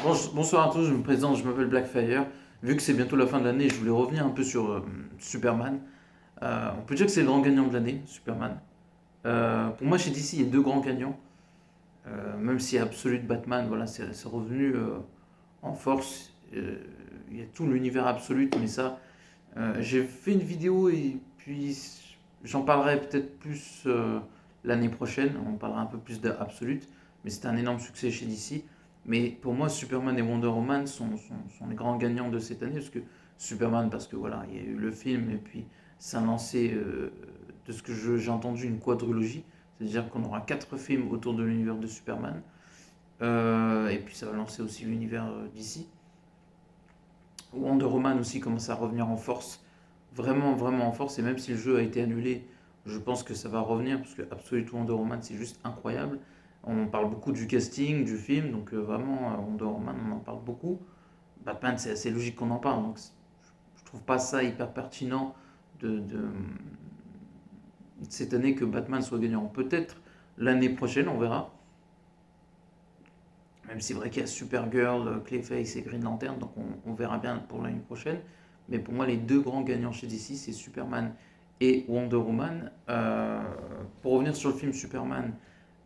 Bonsoir à tous, je me présente, je m'appelle Blackfire. Vu que c'est bientôt la fin de l'année, je voulais revenir un peu sur Superman. On peut dire que c'est le grand gagnant de l'année, Superman. Pour moi, chez DC, il y a deux grands gagnants. Même si Absolute Batman, voilà, c'est revenu en force. Il y a tout l'univers Absolute, mais ça, j'ai fait une vidéo et puis j'en parlerai peut-être plus l'année prochaine. On parlera un peu plus d'Absolute, mais c'était un énorme succès chez DC. Mais pour moi, Superman et Wonder Woman sont les grands gagnants de cette année. Parce que Superman, parce que voilà, il y a eu le film et puis ça a lancé, de ce que j'ai entendu, une quadrilogie. C'est-à-dire qu'on aura quatre films autour de l'univers de Superman. Et puis ça va lancer aussi l'univers DC. Wonder Woman aussi commence à revenir en force, vraiment, vraiment en force. Et même si le jeu a été annulé, je pense que ça va revenir parce que Absolute Wonder Woman, c'est juste incroyable. On parle beaucoup du casting, du film, donc vraiment, Wonder Woman, on en parle beaucoup. Batman, c'est assez logique qu'on en parle, donc je trouve pas ça hyper pertinent de cette année que Batman soit gagnant. Peut-être l'année prochaine, on verra. Même si c'est vrai qu'il y a Supergirl, Clayface et Green Lantern, donc on verra bien pour l'année prochaine. Mais pour moi, les deux grands gagnants chez DC, c'est Superman et Wonder Woman. Pour revenir sur le film Superman,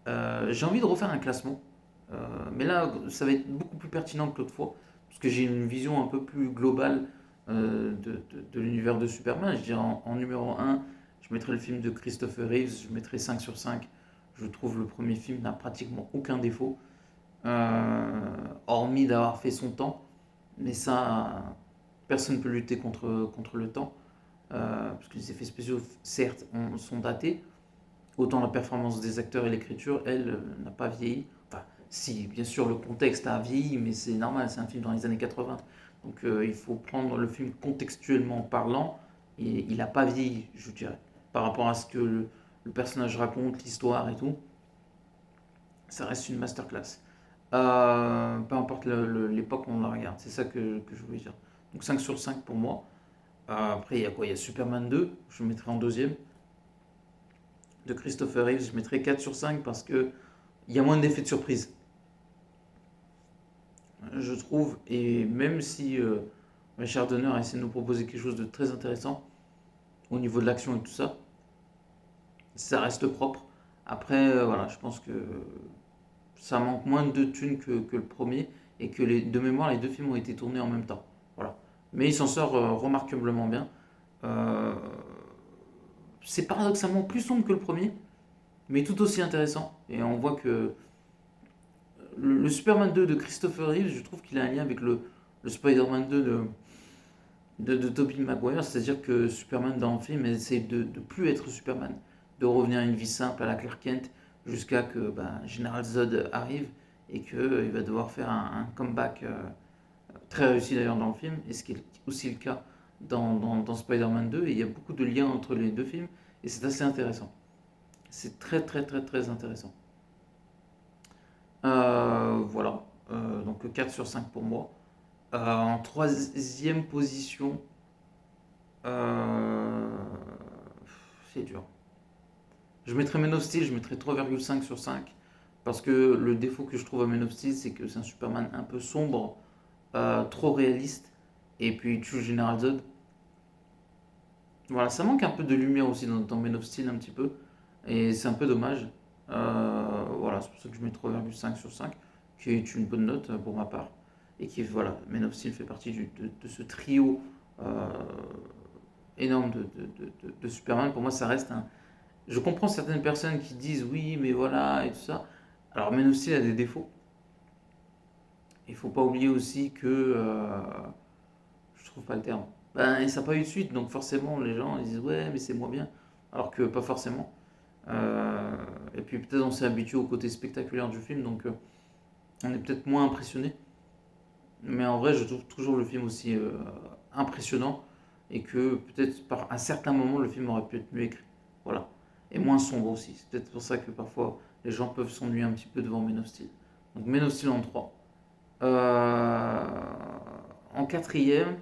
j'ai envie de refaire un classement. Mais là, ça va être beaucoup plus pertinent que l'autre fois, parce que j'ai une vision un peu plus globale de l'univers de Superman. Je dirais en numéro un, je mettrai le film de Christopher Reeves, je mettrai 5 sur 5. Je trouve le premier film n'a pratiquement aucun défaut, hormis d'avoir fait son temps. Mais ça, personne ne peut lutter contre le temps, parce que les effets spéciaux, certes, sont datés. Autant la performance des acteurs et l'écriture, elle, n'a pas vieilli. Enfin, si, bien sûr, le contexte a vieilli, mais c'est normal, c'est un film dans les années 80. Donc il faut prendre le film contextuellement parlant, et il n'a pas vieilli, je dirais, par rapport à ce que le personnage raconte, l'histoire et tout. Ça reste une masterclass. Peu importe l'époque où on la regarde, c'est ça que je voulais dire. Donc 5 sur 5 pour moi. Après, il y a quoi? Il y a Superman 2, je le mettrai en deuxième. De Christopher Reeves, je mettrai 4 sur 5 parce que il y a moins d'effets de surprise, je trouve. Et même si Richard Donner a essayé de nous proposer quelque chose de très intéressant au niveau de l'action et tout ça, ça reste propre. Après, voilà, je pense que ça manque moins de thunes que le premier et que de mémoire, les deux films ont été tournés en même temps. Voilà. Mais il s'en sort remarquablement bien. Euh, c'est paradoxalement plus sombre que le premier, mais tout aussi intéressant. Et on voit que le Superman 2 de Christopher Reeves, je trouve qu'il a un lien avec le Spider-Man 2 de Tobey Maguire, c'est-à-dire que Superman dans le film essaie de plus être Superman, de revenir à une vie simple à la Clark Kent jusqu'à que General Zod arrive et qu'il va devoir faire un comeback très réussi d'ailleurs dans le film, et ce qui est aussi le cas dans Spider-Man 2, et il y a beaucoup de liens entre les deux films, et c'est assez intéressant. C'est très très très très intéressant. Voilà. Donc 4 sur 5 pour moi. En troisième position, euh, c'est dur. Je mettrais Man of Steel, je mettrais 3,5 sur 5. Parce que le défaut que je trouve à Man of Steel, c'est que c'est un Superman un peu sombre, trop réaliste. Et puis il tue le Général Zod. Voilà, ça manque un peu de lumière aussi dans Man of Steel un petit peu. Et c'est un peu dommage. Voilà, c'est pour ça que je mets 3,5 sur 5, qui est une bonne note pour ma part. Et qui, voilà, Man of Steel fait partie de ce trio euh, énorme de Superman. Pour moi, ça reste un. Je comprends certaines personnes qui disent oui, mais voilà, et tout ça. Alors, Man of Steel a des défauts. Il faut pas oublier aussi que. Je trouve pas le terme. Ben, et ça n'a pas eu de suite, donc forcément, les gens ils disent ouais, mais c'est moins bien. Alors que pas forcément. Euh, et puis peut-être on s'est habitué au côté spectaculaire du film, donc on est peut-être moins impressionné. Mais en vrai, je trouve toujours le film aussi impressionnant et que peut-être par un certain moment, le film aurait pu être mieux écrit. Voilà. Et moins sombre aussi. C'est peut-être pour ça que parfois les gens peuvent s'ennuyer un petit peu devant Man of Steel. Donc Man of Steel en 3. Euh, En quatrième,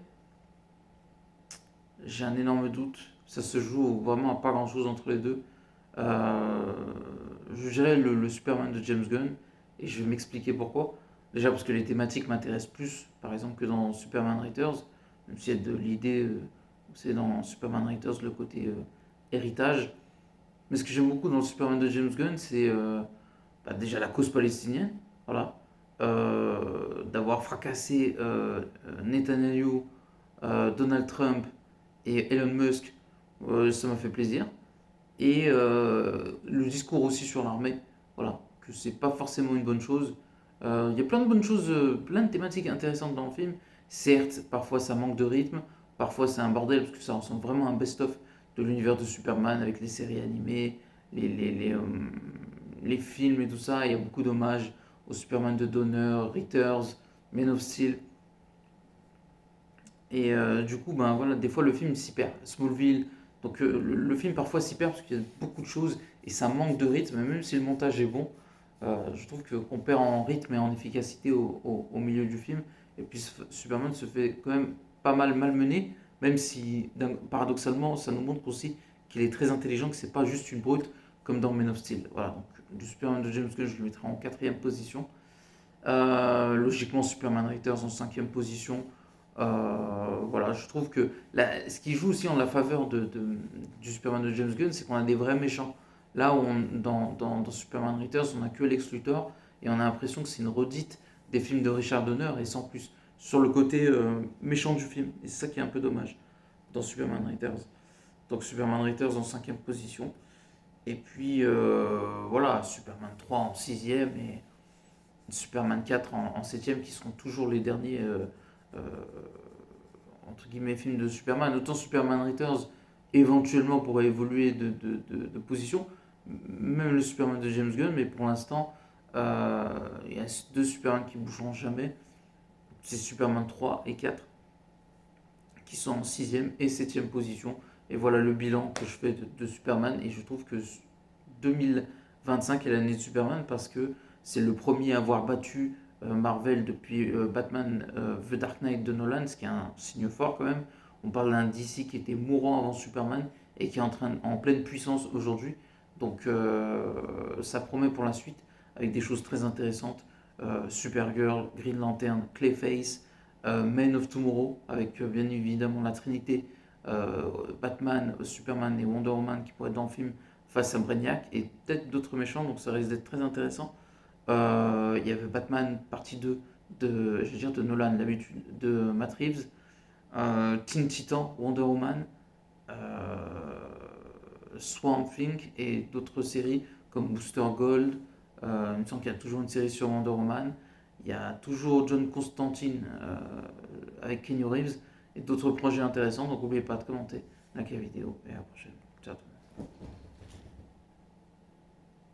j'ai un énorme doute. Ça se joue vraiment à pas grand-chose entre les deux. Euh, je dirais le Superman de James Gunn, et je vais m'expliquer pourquoi. Déjà parce que les thématiques m'intéressent plus, par exemple, que dans Superman Returns, même s'il y a de l'idée, c'est dans Superman Returns le côté héritage. Mais ce que j'aime beaucoup dans le Superman de James Gunn, c'est déjà la cause palestinienne, voilà. D'avoir fracassé Netanyahu, Donald Trump et Elon Musk, ça m'a fait plaisir. Et le discours aussi sur l'armée, voilà, que c'est pas forcément une bonne chose. Il y a plein de bonnes choses, plein de thématiques intéressantes dans le film. Certes, parfois ça manque de rythme, parfois c'est un bordel parce que ça ressemble vraiment à un best-of de l'univers de Superman avec les séries animées, les films et tout ça. Il y a beaucoup d'hommages au Superman de Donner, Returns, Man of Steel. Et du coup, ben voilà, des fois le film s'y perd. Smallville, donc le film parfois s'y perd parce qu'il y a beaucoup de choses et ça manque de rythme, même si le montage est bon. Je trouve qu'on perd en rythme et en efficacité au milieu du film. Et puis Superman se fait quand même pas mal malmené, même si paradoxalement ça nous montre aussi qu'il est très intelligent, que c'est pas juste une brute comme dans Man of Steel. Voilà, donc du Superman de James Gunn, je le mettrai en quatrième position. Logiquement, Superman Returns en cinquième position. Voilà, je trouve que ce qui joue aussi en la faveur du Superman de James Gunn, c'est qu'on a des vrais méchants. Là, dans Superman Returns, on a que Lex Luthor et on a l'impression que c'est une redite des films de Richard Donner et sans plus. Sur le côté méchant du film. Et c'est ça qui est un peu dommage dans Superman Returns. Donc Superman Returns en cinquième position. Et puis voilà, Superman 3 en sixième et Superman 4 en 7 qui seront toujours les derniers euh, entre guillemets films de Superman. Autant Superman Returns éventuellement pourrait évoluer de position, même le Superman de James Gunn, mais pour l'instant il y a deux Superman qui ne bougeront jamais. C'est Superman 3 et 4 qui sont en sixième et septième position. Et voilà le bilan que je fais de Superman. Et je trouve que 2025 est l'année de Superman parce que c'est le premier à avoir battu Marvel depuis Batman The Dark Knight de Nolan, ce qui est un signe fort quand même. On parle d'un DC qui était mourant avant Superman et qui est en pleine puissance aujourd'hui. Donc ça promet pour la suite avec des choses très intéressantes. Supergirl, Green Lantern, Clayface, Man of Tomorrow, avec bien évidemment la Trinité, Batman, Superman et Wonder Woman qui pourraient être dans le film face à Brainiac et peut-être d'autres méchants, donc ça risque d'être très intéressant. Il y avait Batman partie 2 je veux dire de Nolan, d'habitude, de Matt Reeves, Teen Titan, Wonder Woman, Swamp Thing et d'autres séries comme Booster Gold. Il me semble qu'il y a toujours une série sur Wonder Woman. Il y a toujours John Constantine avec Kenny Reeves et d'autres projets intéressants. Donc n'oubliez pas de commenter, liker la vidéo et à la prochaine. Ciao.